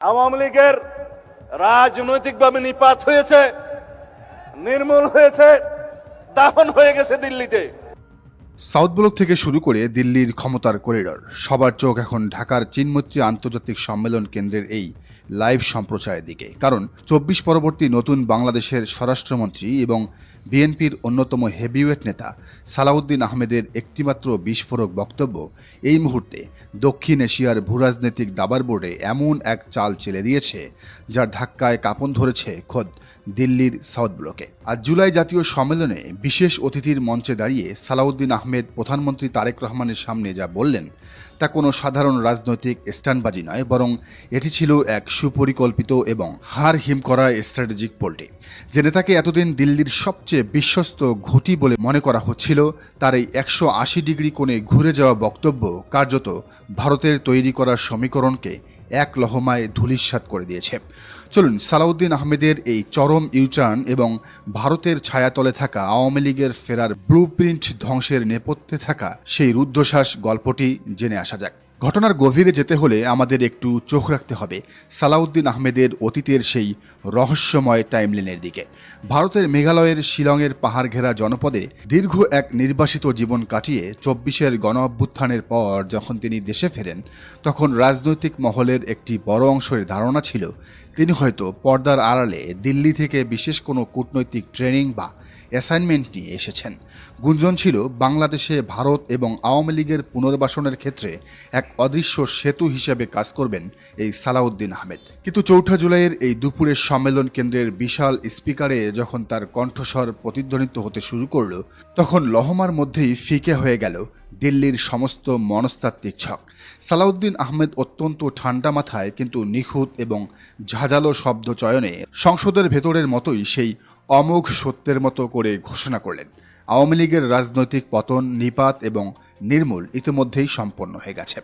আওয়ামী লীগের রাজনৈতিকভাবে নিপাত হয়েছে, নির্মূল হয়েছে, দাফন হয়ে গেছে দিল্লিতে। সাউথ ব্লক থেকে শুরু করে দিল্লির ক্ষমতার করিডর, সবার চোখ এখন ঢাকার চিনমৈত্রী আন্তর্জাতিক সম্মেলন কেন্দ্রের এই লাইভ সম্প্রচারের দিকে। কারণ ২৪ পরবর্তী নতুন বাংলাদেশের স্বরাষ্ট্রমন্ত্রী এবং বিএনপির অন্যতম হেভিওয়েট নেতা সালাউদ্দিন আহমেদের একটিমাত্র বিস্ফোরক বক্তব্য এই মুহূর্তে দক্ষিণ এশিয়ার ভূরাজনৈতিক দাবার বোর্ডে এমন এক চাল চেলে দিয়েছে, যার ধাক্কায় কাঁপন ধরেছে খোদ দিল্লির সাউথ ব্লকে। আজ জুলাই জাতীয় সম্মেলনে বিশেষ অতিথির মঞ্চে দাঁড়িয়ে সালাউদ্দিন আহমেদ প্রধানমন্ত্রী তারেক রহমানের সামনে যা বললেন তা কোনো সাধারণ রাজনৈতিক স্ট্যান্ডবাজি নয়, বরং এটি ছিল এক সুপরিকল্পিত এবং হাড় হিম করা স্ট্র্যাটেজিক পোল্টি। যে নেতাকে এতদিন দিল্লির সবচেয়ে বিশ্বস্ত ঘুঁটি বলে মনে করা হচ্ছিল, তার এই ১৮০ ডিগ্রি কোণে ঘুরে যাওয়া বক্তব্য কার্যত ভারতের তৈরি করা সমীকরণকে এক লহমায় ধূলিসাৎ করে দিয়েছে। চলুন সালাউদ্দিন আহমেদের এই চরম ইউটার্ন এবং ভারতের ছায়াতলে থাকা আওয়ামী লীগের ফেরার ব্লুপ্রিন্ট ধ্বংসের নেপথ্যে থাকা সেই রুদ্ধশ্বাস গল্পটি জেনে আসা যাক। ঘটনার গভীরে যেতে হলে আমাদের একটু চোখ রাখতে হবে সালাউদ্দিন আহমেদের অতীতের সেই রহস্যময় টাইমলাইনের দিকে। ভারতের মেঘালয়ের শিলংয়ের পাহাড় ঘেরা জনপদে দীর্ঘ এক নির্বাসিত জীবন কাটিয়ে ২৪-এর গণ অভ্যুত্থানের পর যখন তিনি দেশে ফেরেন, তখন রাজনৈতিক মহলের একটি বড় অংশের ধারণা ছিল তিনি হয়তো পর্দার আড়ালে দিল্লি থেকে বিশেষ কোনো কূটনৈতিক ট্রেনিং বা অ্যাসাইনমেন্ট নিয়ে এসেছেন। গুঞ্জন ছিল বাংলাদেশে ভারত এবং আওয়ামী লীগের পুনর্বাসনের ক্ষেত্রে এক অদৃশ্য সেতু হিসেবে কাজ করবেন এই সালাউদ্দিন আহমেদ। কিন্তু ৪ঠা জুলাইয়ের এই দুপুরের সম্মেলন কেন্দ্রের বিশাল স্পিকারে যখন তার কণ্ঠস্বর প্রতিধ্বনিত হতে শুরু করল, তখন লহমার মধ্যেই ফিকে হয়ে গেল দিল্লির সমস্ত মনস্তাত্ত্বিক ছক। সালাউদ্দিন আহমেদ অত্যন্ত ঠান্ডা মাথায় কিন্তু নিখুঁত এবং ঝাঁঝালো শব্দ চয়নে সংসদের ভেতরের মতোই সেই অমোঘ সত্যের মতো করে ঘোষণা করলেন, আওয়ামী লীগের রাজনৈতিক পতন, নিপাত এবং নির্মূল ইতিমধ্যেই সম্পন্ন হয়ে গেছে,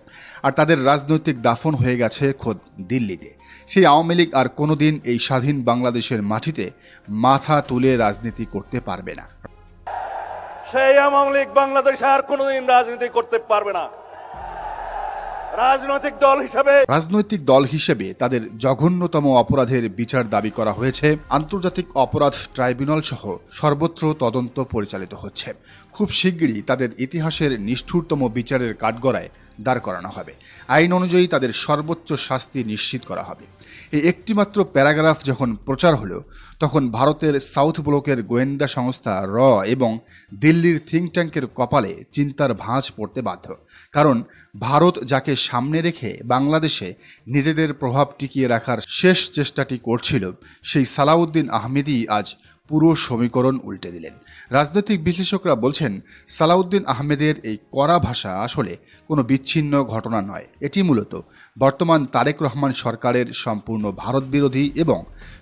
আর তাদের রাজনৈতিক দাফন হয়ে গেছে খোদ দিল্লিতে। সেই আওয়ামী লীগ আর কোনোদিন এই স্বাধীন বাংলাদেশের মাটিতে মাথা তুলে রাজনীতি করতে পারবে না। সেই আওয়ামী লীগ বাংলাদেশে আর কোনোদিন রাজনীতি করতে পারবে না। রাজনৈতিক দল হিসেবে তাদের জঘন্যতম অপরাধের বিচার দাবি করা হয়েছে। আন্তর্জাতিক অপরাধ ট্রাইব্যুনাল সহ সর্বত্র তদন্ত পরিচালিত হচ্ছে। খুব শিগগিরই তাদের ইতিহাসের নিষ্ঠুরতম বিচারের কাঠগড়ায় দাঁড় করানো হবে। আইন অনুযায়ী তাদের সর্বোচ্চ শাস্তি নিশ্চিত করা হবে। এই একটিমাত্র প্যারাগ্রাফ যখন প্রচার হলো, তখন ভারতের সাউথ ব্লকের গোয়েন্দা সংস্থা র এবং দিল্লির থিঙ্ক ট্যাঙ্কের কপালে চিন্তার ভাঁজ পড়তে বাধ্য। কারণ ভারত যাকে সামনে রেখে বাংলাদেশে নিজেদের প্রভাব টিকিয়ে রাখার শেষ চেষ্টাটি করছিল, সেই সালাউদ্দিন আহমেদই আজ পুরো সমীকরণ উল্টে দিলেন। রাজনৈতিক বিশ্লেষকরা বলছেন, সালাউদ্দিন আহমেদের এই কড়া ভাষা আসলে কোনো বিচ্ছিন্ন ঘটনা নয়। এটি মূলত বর্তমান তারেক রহমান সরকারের সম্পূর্ণ ভারত বিরোধী এবং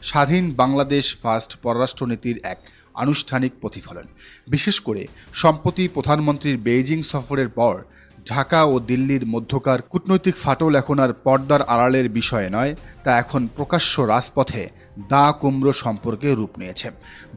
স্বাধীন বাংলাদেশ ফার্স্ট পররাষ্ট্রনীতির এক আনুষ্ঠানিক প্রতিফলন। বিশেষ করে সম্প্রতি প্রধানমন্ত্রীর বেইজিং সফরের পর ঢাকা ও দিল্লির মধ্যকার কূটনৈতিক ফাটল এখন আর পর্দার আড়ালের বিষয় নয়, তা এখন প্রকাশ্য রাজপথে দা কুমড়ো সম্পর্কে রূপ নিয়েছে।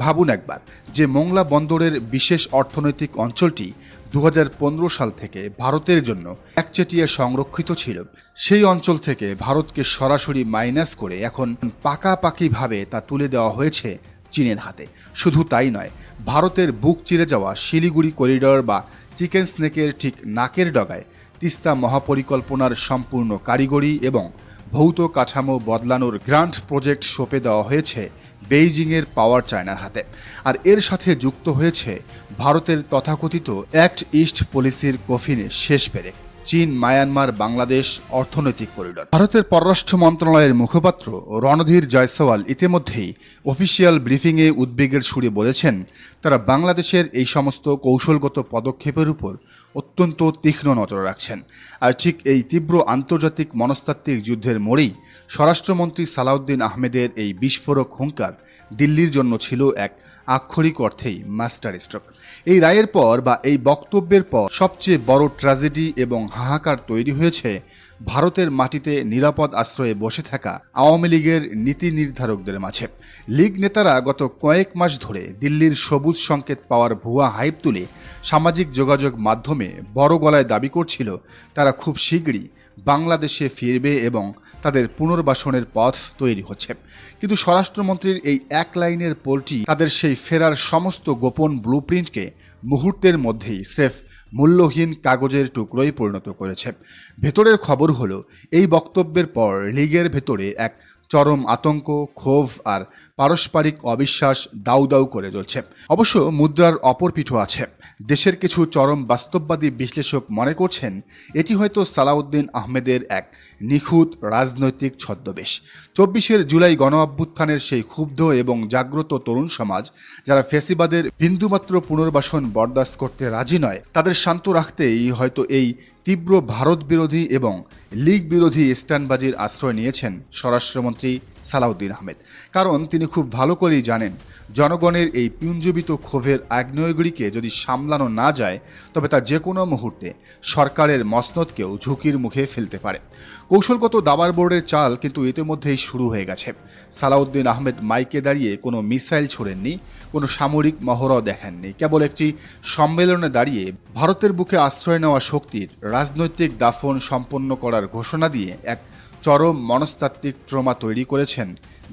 ভাবুন একবার, যে মোংলা বন্দরের বিশেষ অর্থনৈতিক অঞ্চলটি ২০১৫ সাল থেকে ভারতের জন্য একচেটিয়া সংরক্ষিত ছিল, সেই অঞ্চল থেকে ভারতকে সরাসরি মাইনাস করে এখন পাকাপাকিভাবে তা তুলে দেওয়া হয়েছে চীনের হাতে। শুধু তাই নয়, ভারতের বুক চিরে যাওয়া শিলিগুড়ি করিডর বা চিকেন স্নেকের ঠিক নাকের ডগায় তিস্তা মহাপরিকল্পনার সম্পূর্ণ কারিগরি এবং ভৌত কাঠামো বদলানোর গ্র্যান্ড প্রজেক্ট সঁপে দেওয়া হয়েছে বেইজিংয়ের পাওয়ার চায়নার হাতে। আর এর সাথে যুক্ত হয়েছে ভারতের তথাকথিত অ্যাক্ট ইস্ট পলিসির কফিনে শেষ পেরেক, চীন, মায়ানমার, বাংলাদেশ অর্থনৈতিক করিডর। ভারতের পররাষ্ট্র মন্ত্রণালয়ের মুখপাত্র রণধীর জয়সওয়াল ইতিমধ্যেই অফিসিয়াল ব্রিফিংয়ে উদ্বেগের সুরে বলেছেন, তারা বাংলাদেশের এই সমস্ত কৌশলগত পদক্ষেপের উপর অত্যন্ত তীক্ষ্ণ নজর রাখছেন। আর ঠিক এই তীব্র আন্তর্জাতিক মনস্তাত্ত্বিক যুদ্ধের মোড়েই স্বরাষ্ট্রমন্ত্রী সালাউদ্দিন আহমেদের এই বিস্ফোরক হুঙ্কার দিল্লির জন্য ছিল এক আক্ষরিক অর্থেই মাস্টার স্ট্রোক। এই রায়ের পর বা এই বক্তব্যের পর সবচেয়ে বড় ট্র্যাজেডি এবং হাহাকার তৈরি হয়েছে ভারতের মাটিতে নিরাপদ আশ্রয়ে বসে থাকা আওয়ামী লীগের নীতি নির্ধারকদের মাঝে। লীগ নেতারা গত কয়েক মাস ধরে দিল্লির সবুজ সংকেত পাওয়ার ভুয়া হাইপ তুলে সামাজিক যোগাযোগ মাধ্যমে বড় গলায় দাবি করছিল তারা খুব শীঘ্রই বাংলাদেশে ফিরবে এবং তাদের পুনর্বাসনের পথ তৈরি হচ্ছে। কিন্তু স্বরাষ্ট্রমন্ত্রীর এই এক লাইনের পোলটি তাদের সেই ফেরার সমস্ত গোপন ব্লুপ্রিন্টকে মুহূর্তের মধ্যেই স্রেফ মূল্যহীন কাগজের টুকরোয় পরিণত করেছে। ভেতরের খবর হলো, এই বক্তব্যের পর লীগের ভেতরে এক চরম আতঙ্ক, ক্ষোভ আর পারস্পরিক অবিশ্বাস দাউ দাউ করে চলছে। অবশ্য মুদ্রার অপর পিঠও আছে। দেশের কিছু চরম বাস্তববাদী বিশ্লেষক মনে করছেন এটি হয়তো সালাউদ্দিন আহমেদের এক নিখুঁত রাজনৈতিক ছদ্মবেশ। 24 জুলাই গণ অভ্যুত্থানের সেই ক্ষুব্ধ এবং জাগ্রত তরুণ সমাজ, যারা ফ্যাসিবাদের বিন্দুমাত্র পুনর্বাসন বরদাস্ত করতে রাজি নয়, তাদের শান্ত রাখতেই হয়তো এই তীব্র ভারত বিরোধী এবং লীগ বিরোধী স্ট্যান্ডবাজির আশ্রয় নিয়েছেন স্বরাষ্ট্রমন্ত্রী সালাউদ্দিন আহমেদ। কারণ তিনি খুব ভালো করেই জানেন, জনগণের এই পুঞ্জীবিত ক্ষোভের আগ্নেয়গিরিকে যদি সামলানো না যায়, তবে তা যে কোনো মুহূর্তে সরকারের মসনদকেও ঝুঁকির মুখে ফেলতে পারে। কৌশলগত দাবার বোর্ডের চাল কিন্তু ইতিমধ্যেই শুরু হয়ে গেছে। সালাউদ্দিন আহমেদ মাইকে দাঁড়িয়ে কোনো মিসাইল ছোড়েননি, কোনো সামরিক মহড়াও দেখাননি। কেবল একটি সম্মেলনে দাঁড়িয়ে ভারতের বুকে আশ্রয় নেওয়া শক্তির রাজনৈতিক দাফন সম্পন্ন করার ঘোষণা দিয়ে এক চরম মনস্তাত্ত্বিক ট্রমা তৈরি করেছেন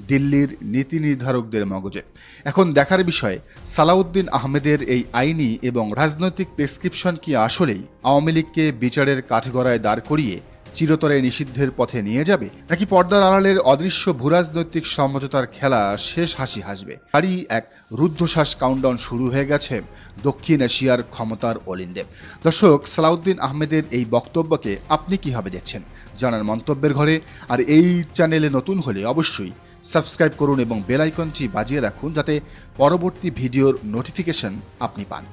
দিল্লির নীতি নির্ধারকদের মগজে। এখন দেখার বিষয়, সালাউদ্দিন আহমেদের এই আইনি এবং রাজনৈতিক প্রেসক্রিপশন কি আসলেই আওয়ামী লীগকে বিচারের কাঠগড়ায় দাঁড় করিয়ে চিরতরে নিষিদ্ধের পথে নিয়ে যাবে, নাকি পর্দার আড়ালের অদৃশ্য ভূরাজনৈতিক সমঝোতার খেলা শেষ হাসি হাসবে। তারই এক রুদ্ধশ্বাস কাউন্টডাউন শুরু হয়ে গেছে দক্ষিণ এশিয়ার ক্ষমতার অলিন্দে। দর্শক, সালাউদ্দিন আহমেদের এই বক্তব্যকে আপনি কিভাবে দেখছেন জানার মন্তব্যের ঘরে। আর এই চ্যানেলে নতুন হলে অবশ্যই সাবস্ক্রাইব করুন এবং বেল আইকনটি বাজিয়ে রাখুন, যাতে পরবর্তী ভিডিওর নোটিফিকেশন আপনি পান।